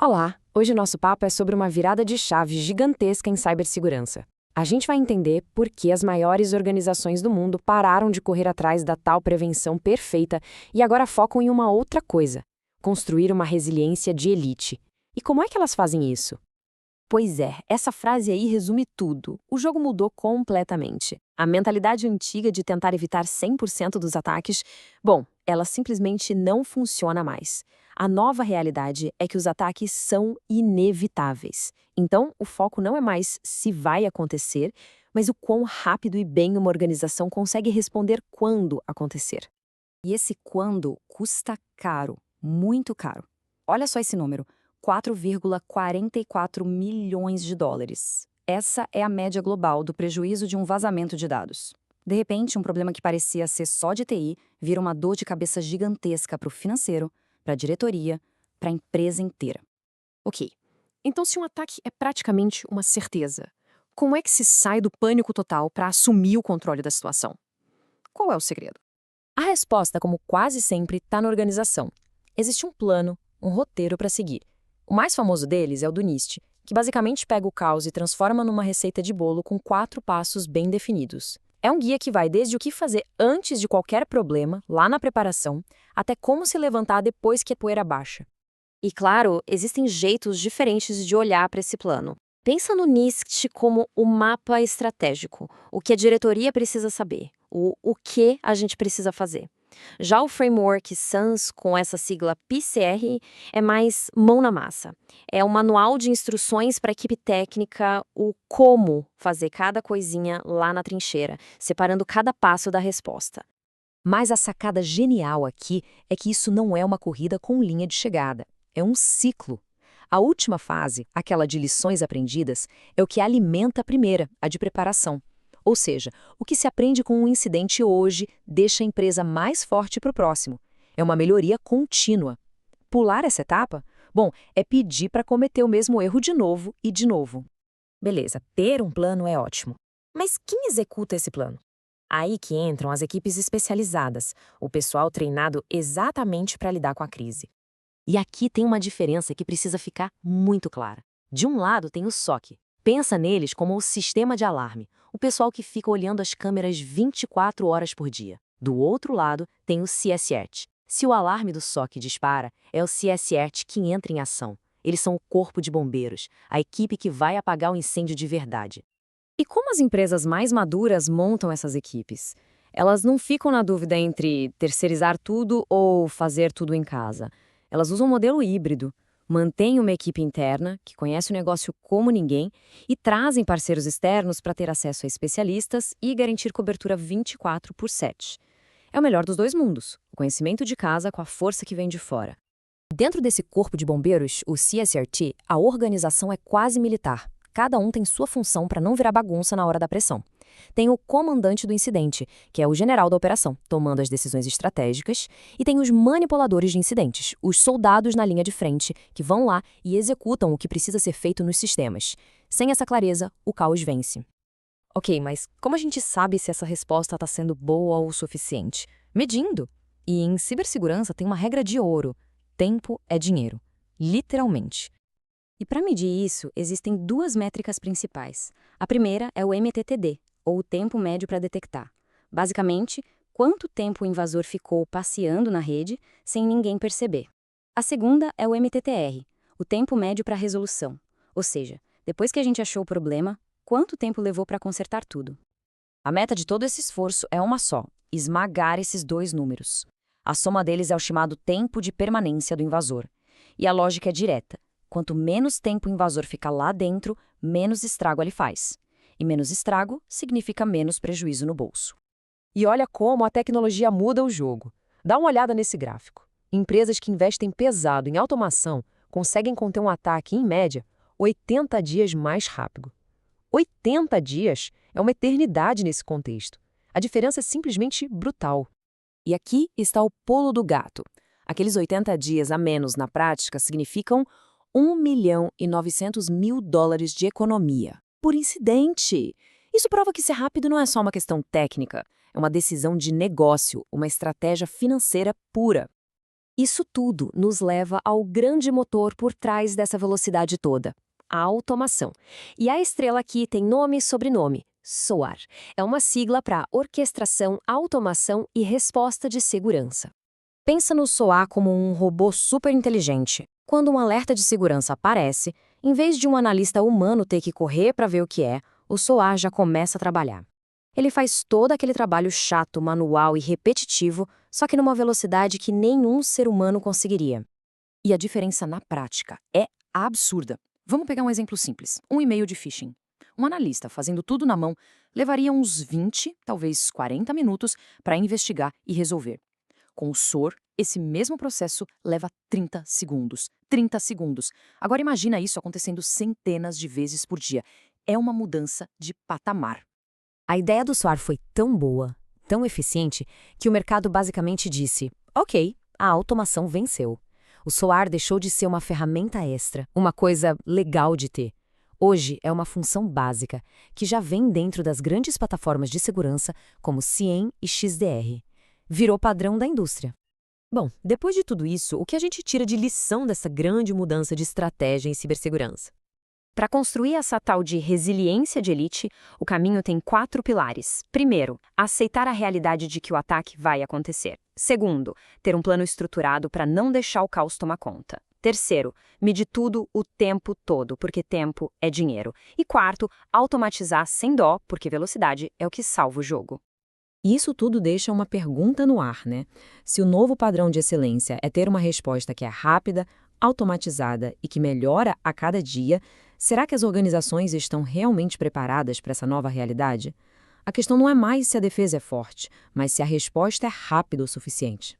Olá! Hoje o nosso papo é sobre uma virada de chave gigantesca em cibersegurança. A gente vai entender por que as maiores organizações do mundo pararam de correr atrás da tal prevenção perfeita e agora focam em uma outra coisa: construir uma resiliência de elite. E como é que elas fazem isso? Pois é, essa frase aí resume tudo. O jogo mudou completamente. A mentalidade antiga de tentar evitar 100% dos ataques, bom, ela simplesmente não funciona mais. A nova realidade é que os ataques são inevitáveis. Então, o foco não é mais se vai acontecer, mas o quão rápido e bem uma organização consegue responder quando acontecer. E esse quando custa caro, muito caro. Olha só esse número: 4,44 milhões de dólares. Essa é a média global do prejuízo de um vazamento de dados. De repente, um problema que parecia ser só de TI vira uma dor de cabeça gigantesca para o financeiro, para a diretoria, para a empresa inteira. Ok, então se um ataque é praticamente uma certeza, como é que se sai do pânico total para assumir o controle da situação? Qual é o segredo? A resposta, como quase sempre, está na organização. Existe um plano, um roteiro para seguir. O mais famoso deles é o do NIST, que basicamente pega o caos e transforma numa receita de bolo com 4 passos bem definidos. É um guia que vai desde o que fazer antes de qualquer problema, lá na preparação, até como se levantar depois que a poeira baixa. E claro, existem jeitos diferentes de olhar para esse plano. Pensa no NIST como o mapa estratégico, o que a diretoria precisa saber, o que a gente precisa fazer. Já o framework SANS, com essa sigla PCR, é mais mão na massa. É um manual de instruções para a equipe técnica, o como fazer cada coisinha lá na trincheira, separando cada passo da resposta. Mas a sacada genial aqui é que isso não é uma corrida com linha de chegada. É um ciclo. A última fase, aquela de lições aprendidas, é o que alimenta a primeira, a de preparação. Ou seja, o que se aprende com um incidente hoje deixa a empresa mais forte para o próximo. É uma melhoria contínua. Pular essa etapa? Bom, é pedir para cometer o mesmo erro de novo e de novo. Beleza, ter um plano é ótimo. Mas quem executa esse plano? Aí que entram as equipes especializadas, o pessoal treinado exatamente para lidar com a crise. E aqui tem uma diferença que precisa ficar muito clara. De um lado tem o SOC. Pensa neles como o sistema de alarme, o pessoal que fica olhando as câmeras 24 horas por dia. Do outro lado tem o CSERT. Se o alarme do SOC dispara, é o CSERT que entra em ação. Eles são o corpo de bombeiros, a equipe que vai apagar o incêndio de verdade. E como as empresas mais maduras montam essas equipes? Elas não ficam na dúvida entre terceirizar tudo ou fazer tudo em casa. Elas usam um modelo híbrido, mantêm uma equipe interna, que conhece o negócio como ninguém, e trazem parceiros externos para ter acesso a especialistas e garantir cobertura 24/7. É o melhor dos dois mundos, o conhecimento de casa com a força que vem de fora. Dentro desse corpo de bombeiros, o CSRT, a organização é quase militar. Cada um tem sua função para não virar bagunça na hora da pressão. Tem o comandante do incidente, que é o general da operação, tomando as decisões estratégicas, e tem os manipuladores de incidentes, os soldados na linha de frente, que vão lá e executam o que precisa ser feito nos sistemas. Sem essa clareza, o caos vence. Ok, mas como a gente sabe se essa resposta está sendo boa o suficiente? Medindo. E em cibersegurança tem uma regra de ouro: tempo é dinheiro. Literalmente. E para medir isso, existem duas métricas principais. A primeira é o MTTD, ou o tempo médio para detectar. Basicamente, quanto tempo o invasor ficou passeando na rede sem ninguém perceber. A segunda é o MTTR, o tempo médio para resolução. Ou seja, depois que a gente achou o problema, quanto tempo levou para consertar tudo. A meta de todo esse esforço é uma só: esmagar esses dois números. A soma deles é o chamado tempo de permanência do invasor. E a lógica é direta. Quanto menos tempo o invasor fica lá dentro, menos estrago ele faz. E menos estrago significa menos prejuízo no bolso. E olha como a tecnologia muda o jogo. Dá uma olhada nesse gráfico. Empresas que investem pesado em automação conseguem conter um ataque, em média, 80 dias mais rápido. 80 dias é uma eternidade nesse contexto. A diferença é simplesmente brutal. E aqui está o pulo do gato. Aqueles 80 dias a menos na prática significam 1,9 milhão de economia. Por incidente! Isso prova que ser rápido não é só uma questão técnica, é uma decisão de negócio, uma estratégia financeira pura. Isso tudo nos leva ao grande motor por trás dessa velocidade toda, a automação. E a estrela aqui tem nome e sobrenome, SOAR. É uma sigla para Orquestração, Automação e Resposta de Segurança. Pensa no SOAR como um robô super inteligente. Quando um alerta de segurança aparece, em vez de um analista humano ter que correr para ver o que é, o SOAR já começa a trabalhar. Ele faz todo aquele trabalho chato, manual e repetitivo, só que numa velocidade que nenhum ser humano conseguiria. E a diferença na prática é absurda. Vamos pegar um exemplo simples, um e-mail de phishing. Um analista fazendo tudo na mão levaria uns 20, talvez 40 minutos para investigar e resolver. Com o SOAR, esse mesmo processo leva 30 segundos. 30 segundos. Agora imagina isso acontecendo centenas de vezes por dia. É uma mudança de patamar. A ideia do SOAR foi tão boa, tão eficiente, que o mercado basicamente disse: ok, a automação venceu. O SOAR deixou de ser uma ferramenta extra, uma coisa legal de ter. Hoje é uma função básica, que já vem dentro das grandes plataformas de segurança como CIEM e XDR. Virou padrão da indústria. Bom, depois de tudo isso, o que a gente tira de lição dessa grande mudança de estratégia em cibersegurança? Para construir essa tal de resiliência de elite, o caminho tem 4 pilares. Primeiro, aceitar a realidade de que o ataque vai acontecer. Segundo, ter um plano estruturado para não deixar o caos tomar conta. Terceiro, medir tudo o tempo todo, porque tempo é dinheiro. E quarto, automatizar sem dó, porque velocidade é o que salva o jogo. E isso tudo deixa uma pergunta no ar, né? Se o novo padrão de excelência é ter uma resposta que é rápida, automatizada e que melhora a cada dia, será que as organizações estão realmente preparadas para essa nova realidade? A questão não é mais se a defesa é forte, mas se a resposta é rápida o suficiente.